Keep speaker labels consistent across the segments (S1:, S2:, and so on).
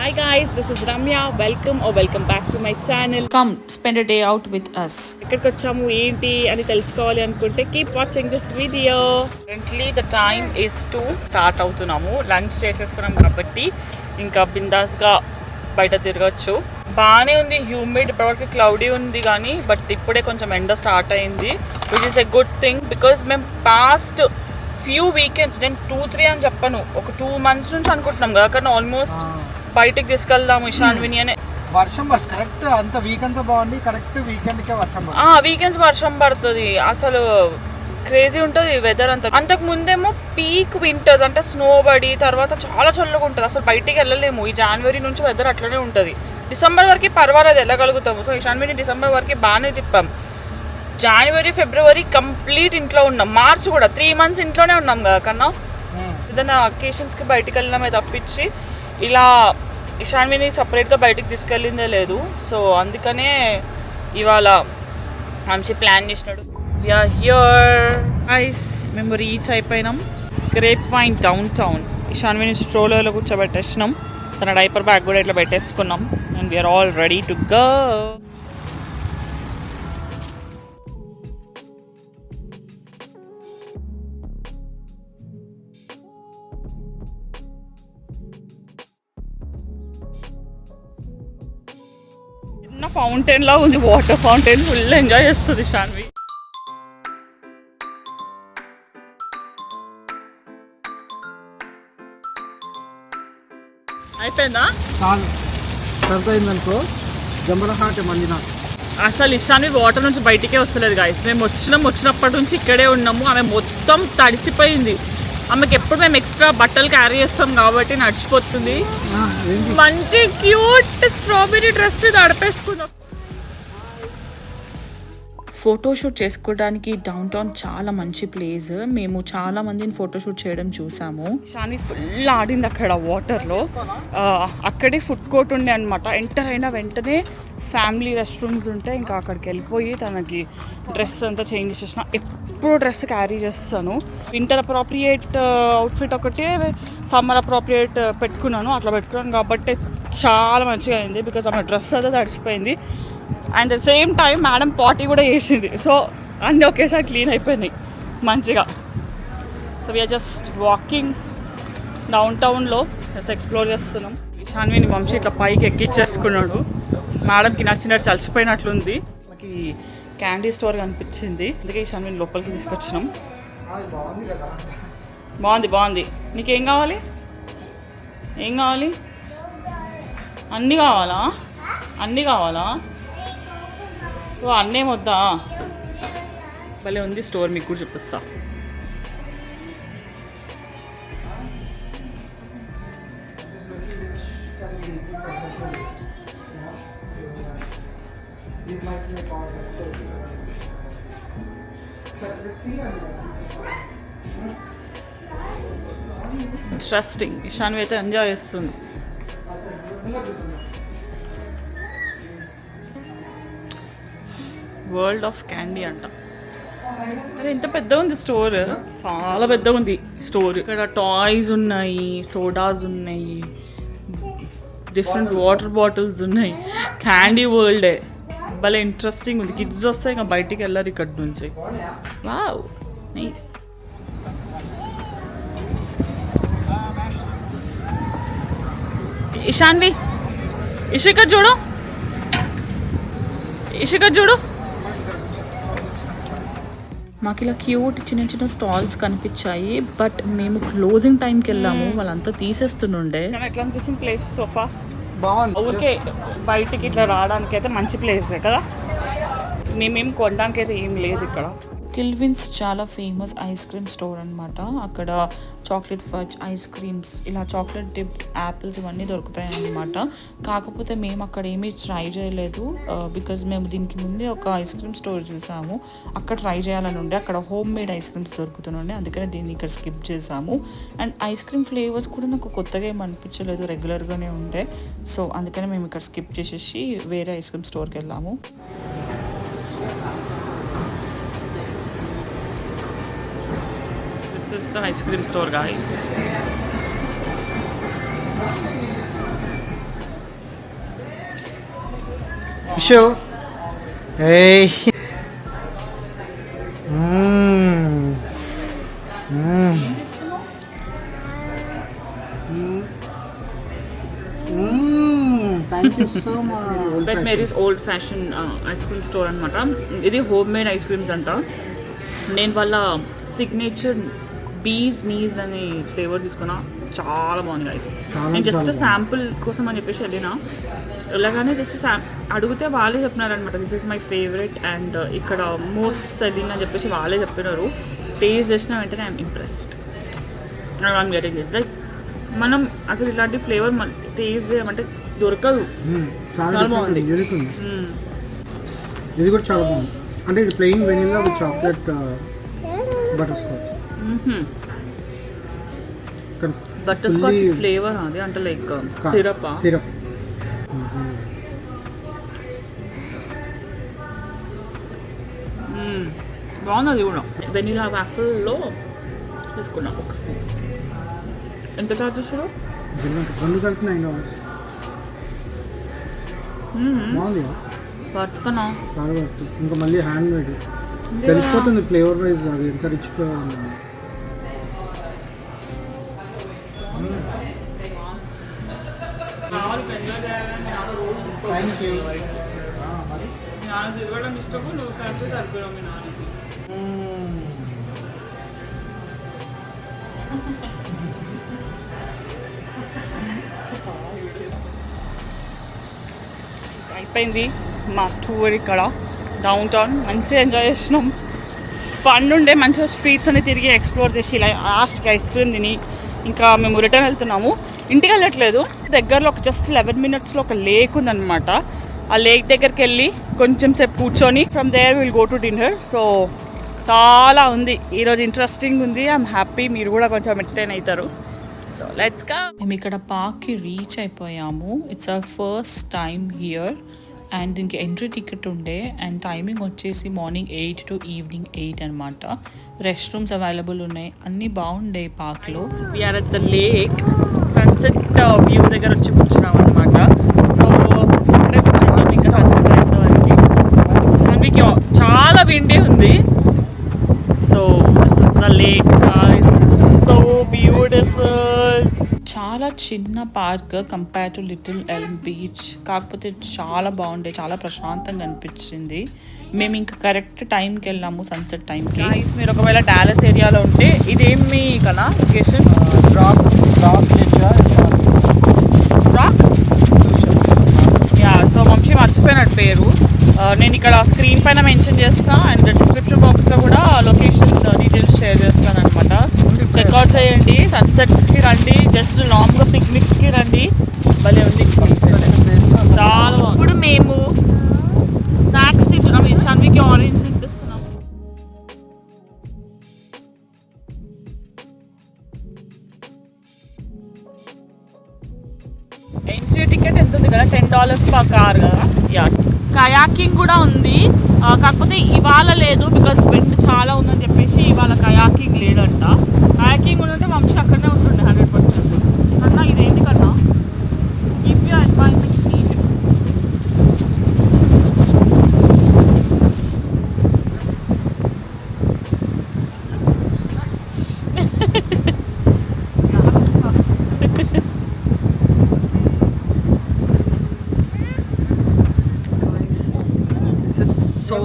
S1: Hi guys, this is Ramya. Welcome back to my channel.
S2: Come spend a day out with us.
S1: ఎక్కడికి వచ్చాము ఏంటి అని తెలుసుకోవాలి అనుకుంటే keep watching this video. Currently the time is to start అవుతున్నాము. Lunch చేసేసుకున్నాం కాబట్టి ఇంకా బిందాస్గా బయట తిరగచ్చు. బాగానే ఉంది, హ్యూమిడ్, ఇప్పటివరకు క్లౌడీ ఉంది కానీ బట్ ఇప్పుడే కొంచెం ఎండ స్టార్ట్ అయింది, which is a good thing. Because మేము పాస్ట్ ఫ్యూ వీకెండ్స్, నేను 2-3 అని చెప్పను, ఒక 2 months నుంచి అనుకుంటున్నాం కదా, కానీ ఆల్మోస్ట్ బయటికి తీసుకెళ్దాము ఇషాన్విని అనే.
S3: వర్షం కరెక్ట్ అంత వీకెండ్ బాగుంది, కరెక్ట్ వీకెండ్కే వర్షం.
S1: వీకెండ్స్ వర్షం పడుతుంది, అసలు క్రేజీ ఉంటుంది వెదర్ అంతా. అంతకు ముందేమో పీక్ వింటర్స్ అంటే స్నో పడి తర్వాత చాలా చల్లగా ఉంటుంది, అసలు బయటికి వెళ్ళలేము. ఈ జనవరి నుంచి వెదర్ అట్లనే ఉంటుంది. డిసెంబర్ వరకు పర్వాలేదు, వెళ్ళగలుగుతాము. సో ఇషాన్విని డిసెంబర్ వరకు బాగానే తిప్పాం. జనవరి ఫిబ్రవరి కంప్లీట్ ఇంట్లో ఉన్నాం. మార్చ్ కూడా 3 months ఇంట్లోనే ఉన్నాం కదా కన్నా. ఏదైనా అకేషన్స్కి బయటికి వెళ్ళినామే తప్పించి ఇలా ఇషాన్విని సపరేట్గా బయటికి తీసుకెళ్ళిందే లేదు. సో అందుకనే ఇవాళ మంచి ప్లాన్ చేసినాడు. మేము రీచ్ అయిపోయినాం గ్రేప్ వైన్ డౌన్ టౌన్. ఇషాన్విని స్ట్రోలర్లో కూర్చోబెట్టేసినాం, తన డైపర్ బ్యాగ్ కూడా ఇట్లా పెట్టేసుకున్నాం. And we're all ready to go. Fountain లా ఉంది, వాటర్ ఫౌంటైన్, ఫుల్ ఎంజాయ్ చేస్తుంది షాన్వి. అయిపోయిందా?
S3: సరిపోయిందనుకో,
S1: అసలు ఇషాన్వి వాటర్ నుంచి బయటికే వస్తలేదు గాయస్. మేము వచ్చినప్పటి నుంచి ఇక్కడే ఉన్నాము. ఆమె మొత్తం తడిసిపోయింది. ఆమెకి ఎప్పుడు మేము ఎక్స్ట్రా బట్టలు క్యారీ చేస్తాం కాబట్టి నడిచిపోతుంది. మంచి క్యూట్ స్ట్రాబెరీ డ్రెస్ తడిపేసుకుందాం.
S2: ఫోటోషూట్ చేసుకోవడానికి డౌన్ టౌన్ చాలా మంచి ప్లేస్. మేము చాలా మందిని ఫోటోషూట్ చేయడం చూసాము.
S1: షాన్వి ఫుల్ ఆడింది అక్కడ వాటర్లో. అక్కడే ఫుడ్ కోర్ట్ ఉండే అనమాట. ఎంటర్ అయిన వెంటనే ఫ్యామిలీ రెస్ట్ రూమ్స్ ఉంటాయి. ఇంకా అక్కడికి వెళ్ళిపోయి తనకి డ్రెస్ అంతా చేంజ్ చేసేసిన. ఎప్పుడు డ్రెస్ క్యారీ చేస్తాను. వింటర్ అప్రోప్రియేట్ అవుట్ఫిట్ ఒకటే, సమ్మర్ అప్రోప్రియేట్ పెట్టుకున్నాను. అట్లా పెట్టుకున్నాను కాబట్టి చాలా మంచిగా అయింది. బికాజ్ ఆమె డ్రెస్ అయితే తడిచిపోయింది. And the same time madam party కూడా చేసింది. సో అన్నీ ఒకేసారి క్లీన్ అయిపోయినాయి మంచిగా. So we're just walking down టౌన్లో జస్ట్ ఎక్స్ప్లోర్ చేస్తున్నాం. ఇషాన్విని వంశీ ఇట్లా పైకి ఎక్కిచ్చేసుకున్నాడు. మేడంకి నచ్చినట్టు చలిచిపోయినట్లుంది. మనకి క్యాండీ స్టోర్ కనిపించింది, అందుకే ఇషాన్విని లోపలికి తీసుకొచ్చినాం. బాగుంది. నీకేం కావాలి? అన్నీ కావాలా? ఓ అన్నేం వద్దా? భలే ఉంది స్టోర్, మీకు కూడా చూపిస్తా. ఇంట్రెస్టింగ్. ఇషాన్వి అయితే ఎంజాయ్ చేస్తుంది. వరల్డ్ ఆఫ్ క్యాండీ అంట. అరే ఎంత పెద్ద ఉంది స్టోర్, చాలా పెద్ద ఉంది స్టోర్. ఇక్కడ టాయ్స్ ఉన్నాయి, సోడాస్ ఉన్నాయి, డిఫరెంట్ వాటర్ బాటిల్స్ ఉన్నాయి. క్యాండీ వరల్డే. భలే ఇంట్రెస్టింగ్ ఉంది. కిడ్స్ వస్తే ఇంకా బయటికి వెళ్ళారు ఇక్కడ నుంచి. Wow, nice. ఇషాన్వి, ఇషిక చూడు.
S2: మాకు ఇలా క్యూట్ చిన్న స్టాల్స్ కనిపించాయి. బట్ మేము క్లోజింగ్ టైంకి వెళ్ళాము, వాళ్ళంతా తీసేస్తుండే.
S1: ఎట్లా అనిపిస్తుంది ప్లేస్? సోఫా బాగుంది. ఓకే, బయటికి ఇట్లా రావడానికి అయితే మంచి ప్లేసే కదా. మేమేం కొనడానికి అయితే ఏం లేదు ఇక్కడ.
S2: కిల్విన్స్ చాలా ఫేమస్ ఐస్ క్రీమ్ స్టోర్ అనమాట. అక్కడ చాక్లెట్ ఫజ్ ఐస్ క్రీమ్స్, ఇలా చాక్లెట్ డిప్డ్ యాపిల్స్ ఇవన్నీ దొరుకుతాయి అన్నమాట. కాకపోతే మేము అక్కడ ఏమీ ట్రై చేయలేదు, బికాజ్ మేము దీనికి ముందే ఒక ఐస్ క్రీమ్ స్టోర్ చూసాము. అక్కడ ట్రై చేయాలని ఉండే, అక్కడ హోమ్ మేడ్ ఐస్ క్రీమ్స్ దొరుకుతుండే, అందుకనే దీన్ని ఇక్కడ స్కిప్ చేసాము. అండ్ ఐస్ క్రీమ్ ఫ్లేవర్స్ కూడా నాకు కొత్తగా ఏమి అనిపించలేదు, రెగ్యులర్గానే ఉండే. సో అందుకనే మేము ఇక్కడ స్కిప్ చేసేసి వేరే ఐస్ క్రీమ్ స్టోర్కి వెళ్ళాము.
S1: This is the ice cream store, guys.
S3: షో ఏయ్ thank you so much.
S1: But Mary's old fashion ice cream store అనమాట. ఇది హోమ్ మేడ్ ఐస్ క్రీమ్స్ అంట. నేను వాళ్ళ సిగ్నేచర్ బీస్ నీస్ అనే ఫ్లేవర్ తీసుకున్నా, చాలా బాగుంది గైస్. నేను జస్ట్ శాంపుల్ కోసం అని చెప్పేసి వెళ్ళినా, వెళ్ళగానే జస్ట్ అడిగితే వాళ్ళే చెప్పినారనమాట this is my favourite and ఇక్కడ మోస్ట్ స్టైలింగ్ అని చెప్పేసి వాళ్ళే చెప్పినారు. టేస్ట్ చేసిన వెంటనే I'm impressed. I'm getting this. Like మనం అసలు ఇలాంటి ఫ్లేవర్ టేస్ట్ చేయమంటే దొరకదు.
S3: చాలా బాగుంది. ఇది కూడా చాలా బాగుంది. అంటే ఇది plain vanilla with chocolate butter scotch.
S1: Butter scotch flavour అది అంటే లైక్ సిరప్
S3: సిరప్.
S1: బాగుంది. అది కూడా వెనిలా వాఫిల్లో తీసుకున్నా ఒక స్పూన్. ఎంత చార్జ్ చేసారు?
S3: 2 కలిపి $9. బాగుంది.
S1: పచ్చుకున్నా
S3: చాలా వర్త్. ఇంకా మళ్ళీ హ్యాండ్ మేడ్ తెలిసిపోతుంది ఫ్లేవర్ వైజ్ అది ఎంత రిచ్ ఫ్లేవర్ ఉంది. Thank you.
S1: తిరగడం ఇష్టము, నువ్వు కలిపి సరిపోయావు మీ నాన్నకి. అయిపోయింది మా టూర్ ఇక్కడ డౌన్ టౌన్. మంచిగా ఎంజాయ్ చేసినాం. ఫన్ ఉండే, మంచిగా స్ట్రీట్స్ అన్ని తిరిగి ఎక్స్ప్లోర్ చేసి ఇలా లాస్ట్కి ఐస్ క్రీమ్ తిని ఇంకా మేము రిటర్న్ వెళ్తున్నాము. ఇంటికి వెళ్ళట్లేదు, దగ్గరలో ఒక జస్ట్ 11 minutesలో ఒక లేక్ ఉందన్నమాట. ఆ లేక్ దగ్గరికి వెళ్ళి కొంచెం సేపు కూర్చొని from there will go to dinner. So చాలా ఉంది ఈరోజు, ఇంట్రెస్టింగ్ ఉంది. ఐఎమ్ హ్యాపీ మీరు కూడా కొంచెం ఎంటర్టైన్ అవుతారు. So let's go.
S2: మేము ఇక్కడ పార్క్కి రీచ్ అయిపోయాము. It's our first time here and ఇంక ఎంట్రీ టికెట్ ఉండే అండ్ టైమింగ్ వచ్చేసి మార్నింగ్ 8 to ఈవినింగ్ 8 అనమాట. రెస్ట్ రూమ్స్ అవైలబుల్ ఉన్నాయి, అన్నీ బాగుండే పార్క్లో.
S1: We are at the lake, sunset view దగ్గర వచ్చి కూర్చున్నాం అనమాట. సో ఇక్కడే కూర్చుంటాం ఇంకా సన్సెట్ అయిన వరకు. షాన్వికి చాలా విండే ఉంది. So this is the lake, this is so beautiful.
S2: చాలా చిన్న park compare to little Elm beach, కాకపోతే చాలా బాగుండే, చాలా ప్రశాంతంగా అనిపించింది. మేము ఇంకా కరెక్ట్ టైంకి వెళ్ళాము, సన్సెట్ టైంకి.
S1: మీరు ఒకవేళ డాలస్ ఏరియాలో ఉంటే ఇదేమి కదా లొకేషన్? యా, సో వంశీ మర్చిపోయినట్టు పేరు. నేను ఇక్కడ స్క్రీన్ పైన మెన్షన్ చేస్తాను అండ్ డిస్క్రిప్షన్ బాక్స్లో కూడా లొకేషన్ డీటెయిల్స్ షేర్ చేస్తాను అనమాట. చెక్అవుట్ చేయండి, సన్సెట్స్కి రండి, జస్ట్ లాంగ్గా పిక్నిక్కి రండి. భలే ఉంది చాలా. ఇప్పుడు మేము స్నాక్స్ తింటున్నాం. షన్వికి ఆరెంజ్ తినిపిస్తున్నాం. ఎంట్రీ టికెట్ ఎంత ఉంది కదా, $10 పర్ కార్ కదా. యా, కయాకింగ్ కూడా ఉంది, కాకపోతే ఇవాళ లేదు బికాస్ విండ్ చాలా ఉందని చెప్పేసి ఇవాళ కయాకింగ్ లేదంట. కయాకింగ్ ఉంటే వంశీ అక్కడనే ఉంటుండే 100%. అన్నా ఇదేంటి కన్నా keep your environment neat. So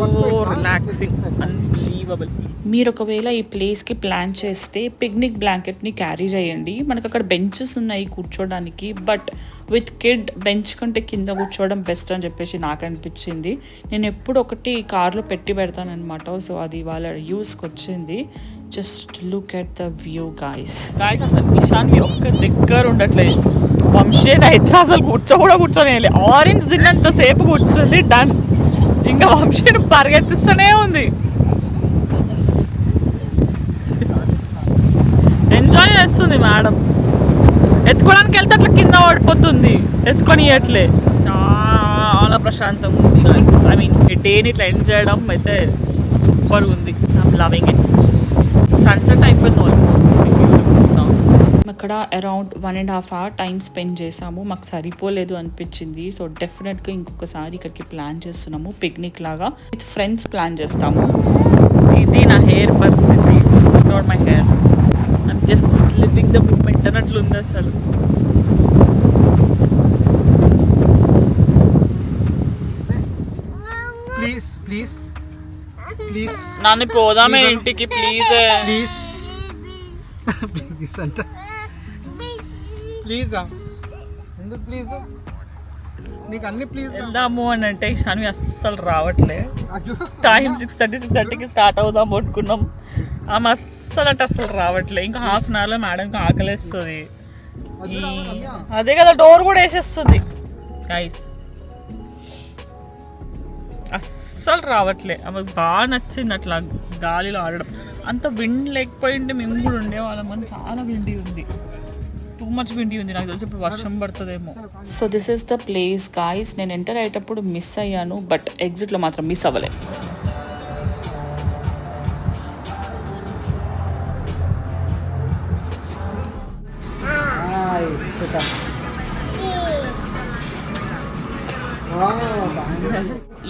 S1: relaxing, unbelievable.
S2: మీరు ఒకవేళ ఈ ప్లేస్కి ప్లాన్ చేస్తే పిక్నిక్ బ్లాంకెట్ని క్యారీ చేయండి. మనకు అక్కడ బెంచెస్ ఉన్నాయి కూర్చోడానికి, బట్ విత్ కిడ్ బెంచ్ కంటే కింద కూర్చోవడం బెస్ట్ అని చెప్పేసి నాకు అనిపించింది. నేను ఎప్పుడు ఒకటి కార్లో పెట్టి పెడతానమాట, సో అది వాళ్ళ యూస్కి వచ్చింది. Just look at the view guys.
S1: అసలు నిషాన్వి ఒక్క దగ్గర ఉండట్లేదు. వంశీ అయితే అసలు కూర్చొని ఆరెంజ్ తిన్నంత సేపు కూర్చుంది, డన్. ఇంకా వంశీని పరిగెత్తిస్తూనే ఉంది. ఎంజాయ్ చేస్తుంది మేడం. ఎత్తుకోవడానికి వెళ్తే అట్లా కింద పడిపోతుంది, ఎత్తుకొని ఇవ్వట్లే. చాలా ప్రశాంతంగా ఉంది. ఐ మీన్ ఈ డేని ఇట్లా ఎండ్ చేయడం అయితే సూపర్గా ఉంది. I'm loving it. సన్సెట్ అయిపోయింది ఆల్మోస్ట్.
S2: అక్కడ అక్కడ అరౌండ్ 1.5 hour టైం స్పెండ్ చేసాము. మాకు సరిపోలేదు అనిపించింది. సో డెఫినెట్గా ఇంకొకసారి ఇక్కడికి ప్లాన్ చేస్తున్నాము. పిక్నిక్ లాగా విత్ ఫ్రెండ్స్ ప్లాన్ చేస్తాము.
S1: ఇది నా హెయిర్ పరిస్థితి, not my hair, I'm just living the moment అన్నట్లుంది అసలు.
S3: ప్లీజ్ ప్లీజ్ ప్లీజ్
S1: నాన్న పోదామే ఇంటికి, ప్లీజ్
S3: ప్లీజ్ ప్లీజ్ అంట. ప్లీజా? ఎందుకు ప్లీజ్? నీకు అన్ని ప్లీజ్.
S1: వెళ్దాము అని అంటే షాన్వి అస్సలు రావట్లే. టైం 6:30కి స్టార్ట్ అవుదాం అనుకున్నాం. ఆమె అస్సలు అంటే అస్సలు రావట్లే. ఇంకా హాఫ్ అన్ అవర్లో మేడంకి ఆకలేస్తుంది. అదే కదా డోర్ కూడా వేసేస్తుంది గైస్. అస్సలు రావట్లే. ఆమెకు బాగా నచ్చింది అట్లా గాలిలో ఆడడం. అంత విండ్ లేకపోయింటే మేము కూడా ఉండేవాళ్ళం, అని చాలా విండి ఉంది, టూ మచ్ విండి ఉంది. నాకు తెలిసి ఇప్పుడు వర్షం పడుతుందేమో.
S2: So this is the place guys. నేను ఎంటర్ అయ్యేటప్పుడు మిస్ అయ్యాను, బట్ ఎగ్జిట్లో మాత్రం మిస్ అవ్వలే.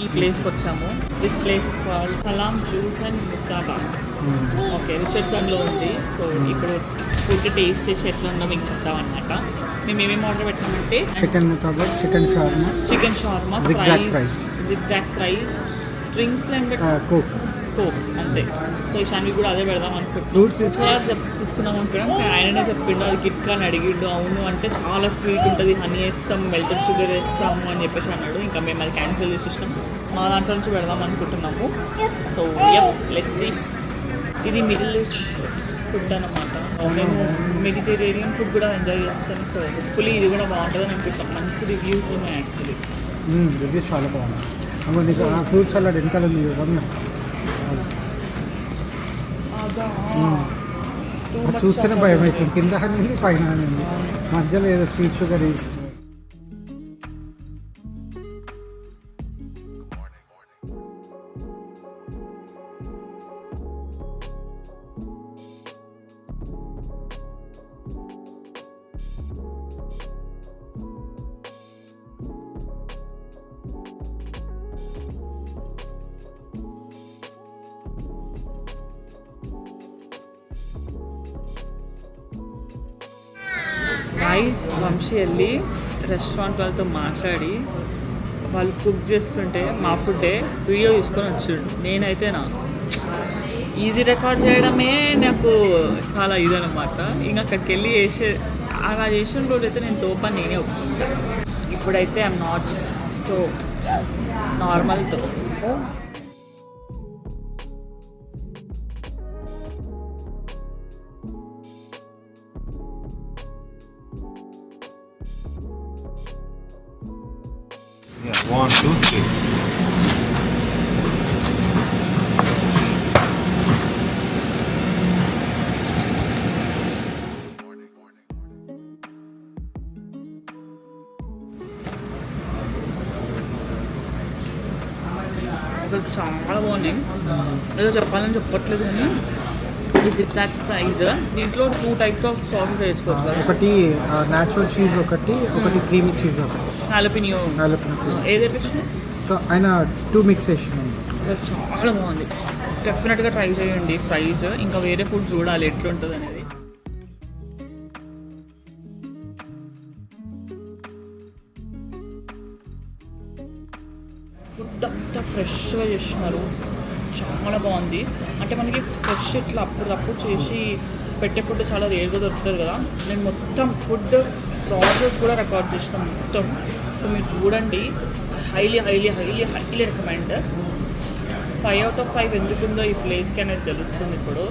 S1: ఈ ప్లేస్కి వచ్చాము. This place is called Kalam juice and ముక్తాబాగ్. ఓకే, రిచర్డ్సన్లో ఉంది. సో ఇప్పుడు ఫుడ్ టేస్ట్ చేసి ఎట్లా ఉందో మీకు చెప్తామన్నమాట. మేము ఏమేమి ఆర్డర్ పెట్టామంటే
S3: చికెన్ ముతాబాగ్, చికెన్ షార్మా,
S1: fries, zigzag fries, drinks and coke అంతే. సో షాన్వి కూడా అదే పెడదాం అనుకుంటున్నాం. తీసుకున్నాం అనుకున్నాం. ఆయననే చెప్పిండు అది కిట్కా అని అడిగిండు. అవును అంటే చాలా స్వీట్ ఉంటుంది, హనీ వేస్తాం, మెల్టెడ్ షుగర్ వేస్తాము అని చెప్పేసి అన్నాడు. ఇంకా మేము అది క్యాన్సిల్ చేసేసినాం. మా దాంట్లో నుంచి పెడదాం అనుకుంటున్నాము. So let's see. ఇది మిడిల్ ఈస్ట్ ఫుడ్ అన్నమాట. మేము వెజిటేరియన్ ఫుడ్ కూడా ఎంజాయ్ చేస్తాం. సో హోప్ఫుల్లీ ఇది కూడా బాగుంటుందని అనుకుంటాం. మంచి రివ్యూస్ ఉన్నాయి యాక్చువల్లీ.
S3: రివ్యూస్ చాలా బాగున్నాయి. నీకు ఆ ఫ్రూట్ సలాడ్ వెనకాల ఉంది కదా, చూస్తేనే భయం అవుతుంది. కింద అనేది పైన అనేది మధ్యలో ఏదో స్వీట్ షుగర్.
S1: రైస్ వంశీ వెళ్ళి రెస్టారెంట్ వాళ్ళతో మాట్లాడి వాళ్ళు కుక్ చేస్తుంటే మా ఫుడ్డే వీడియో తీసుకొని వచ్చాడు. నేనైతే ఇది రికార్డ్ చేయడమే నాకు చాలా ఇదనమాట. ఇంకా అక్కడికి వెళ్ళి అలా చేసిన రోజైతే నేను తోపని నేనే ఒప్పుకుంటాను. ఇప్పుడైతే ఐఎమ్ నాట్ సో నార్మల్ తో.
S4: Yeah, 1, 2, 3.
S1: అసలు చాలా బాగున్నాయి. ఏదో చెప్పాలని చెప్పట్లేదు కానీ ఇది జిగ్జాగ్ ఫ్రైస్. దీంట్లో 2 types ఆఫ్ సాసెస్ వేసుకోవచ్చు కదా.
S3: ఒకటి న్యాచురల్ చీజ్, ఒకటి క్రీమీ చీజ్, ఒకటి
S1: హాలపినియో. ఏది తెప్పించిన?
S3: సో ఆయన 2 మిక్స్ చేసినాం.
S1: అసలు చాలా బాగుంది. డెఫినెట్గా ట్రై చేయండి ఫ్రైస్. ఇంకా వేరే ఫుడ్ చూడాలి ఎట్లుంటుంది అనేది. ఫుడ్ అంతా ఫ్రెష్గా చేస్తున్నారు, చాలా బాగుంది. అంటే మనకి ఫ్రెష్ ఇట్లా అప్పుడప్పుడు చేసి పెట్టే ఫుడ్ చాలా రేర్గా దొరుకుతుంది కదా. నేను మొత్తం ఫుడ్ ప్రాసెస్ కూడా రికార్డ్ చేసిన మొత్తం. సో మీరు చూడండి, highly highly highly highly recommend. 5 out of 5 ఎందుకుందో ఈ ప్లేస్కి అనేది తెలుస్తుంది ఇప్పుడు.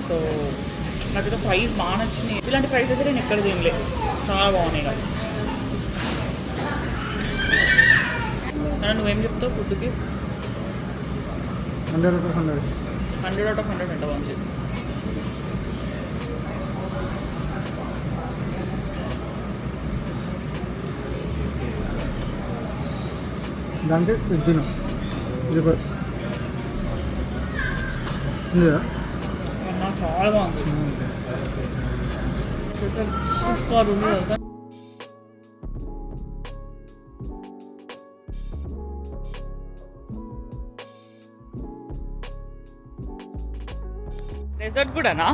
S1: సో నాకైతే ఫ్రైస్ బాగా నచ్చినాయి. ఇలాంటి ఫ్రైస్ అయితే నేను ఎక్కడ తినలేదు, చాలా బాగున్నాయి కదా. నువ్వేం చెప్తావు ఫుడ్కి?
S3: 100 out of 100.
S1: 100 out of 100 ఎంత బాగుంది.
S3: దాంట్లో తిను ఇది
S1: చాలా బాగుంది. అసలు సూపర్ ఉంది తెలుసా. డెజర్ట్ కూడానా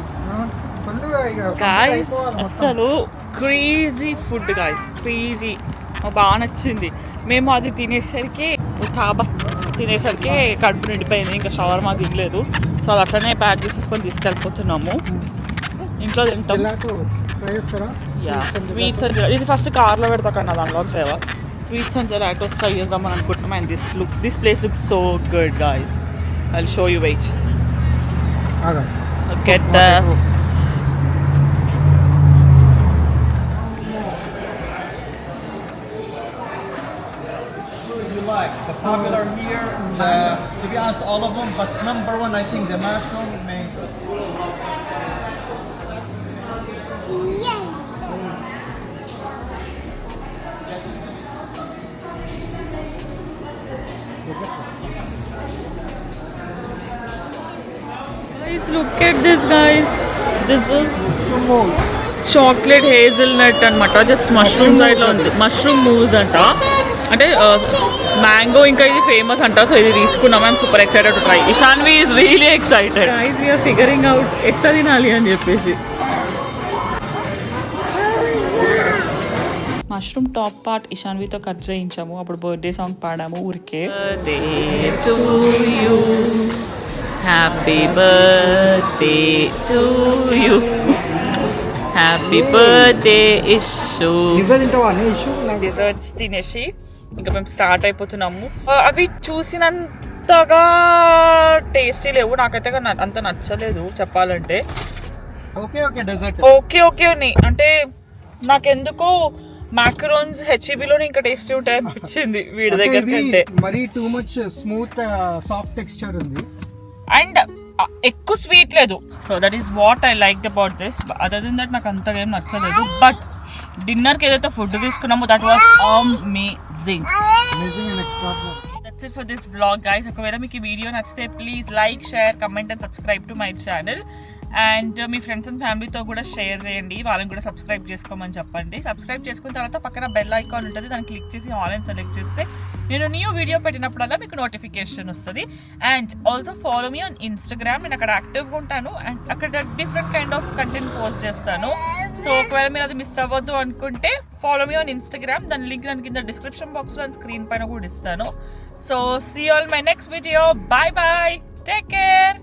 S1: గాయస్? అసలు క్రేజీ ఫుడ్ గాయస్, క్రేజీ. బాగా నచ్చింది. మేము అది తినేసరికి తాబా తినేసరికి కడుపు నిండిపోయింది, ఇంకా షవర్మా తినలేదు. సో అది అట్లనే ప్యాక్ చేసేసుకొని తీసుకెళ్ళిపోతున్నాము. ఇంట్లో తింటాం. యా, స్వీట్స్ అండ్ ఇది ఫస్ట్ కార్లో పెడతా కన్నా దానిలో చేయవా. స్వీట్స్ అండ్ జెలాటోస్ ట్రై చేద్దామని అనుకుంటున్నాం. And this place looks so good guys. I will show you. Wait, get this.
S5: You like the popular here, to be honest, all of them, but number one, I think the mushroom mango.
S1: Guys, look at this, guys. This is chocolate hazelnut అనమాట. Just mushroom సైడ్లో ఉంది. Mushroom moves అంట, అంటే mango ఇంకా ఇది famous అంట. So ఇది తీసుకున్నాం. I'm super excited to try. Ishanvi is really excited. Guys, we're figuring out ఎట్లా తినాలి అని చెప్పేసి.
S2: మష్రూమ్ టాప్ పార్ట్ ఇషాన్వితో కట్ చేయించాము. అప్పుడు బర్త్డే సాంగ్ పాడాము ఊరికే.
S1: Happy birthday to you, happy birthday Ishu. Desserts తినేసి ఇంకా మేము స్టార్ట్ అయిపోతున్నాము. అవి చూసినంతగా టేస్టీ లేవు నాకైతే, అంత నచ్చలేదు చెప్పాలంటే. ఓకే ఓకే ఉన్నాయి అంటే నాకెందుకో మాకరోన్స్ హెచ్ఈబీలో ఇంకా టేస్టీ ఉంటాయి అనిపించింది వీడి దగ్గర కంటే.
S3: మరి too much smooth soft texture ఉంది
S1: అండ్ ఎక్కువ స్వీట్ లేదు. So that is what I liked about this. Other than that నాకు అంతగా ఏం నచ్చలేదు. బట్ డిన్నర్కి ఏదైతే ఫుడ్ తీసుకున్నామో that was amazing. That's it for this vlog, guys. ఒకవేళ మీకు ఈ వీడియో నచ్చితే please like, share, comment and subscribe to my channel. And me friends and ఫ్యామిలీతో కూడా షేర్ చేయండి. వాళ్ళని కూడా సబ్స్క్రైబ్ చేసుకోమని చెప్పండి. సబ్స్క్రైబ్ చేసుకున్న తర్వాత పక్కన బెల్ ఐకాన్ ఉంటుంది, దాన్ని క్లిక్ చేసి ఆల్ అని సెలెక్ట్ చేస్తే నేను న్యూ వీడియో పెట్టినప్పుడల్లా మీకు నోటిఫికేషన్ వస్తుంది. And also follow me on Instagram. నేను అక్కడ యాక్టివ్గా ఉంటాను అండ్ అక్కడ different kind of content post చేస్తాను. సో ఒకవేళ మీరు అది మిస్ అవ్వద్దు అనుకుంటే ఫాలో మీ ఆన్ ఇన్స్టాగ్రామ్. దాని లింక్ నేను కింద డిస్క్రిప్షన్ బాక్స్లో అండ్ స్క్రీన్ పైన కూడా ఇస్తాను. So see all my next video. Bye bye, take care.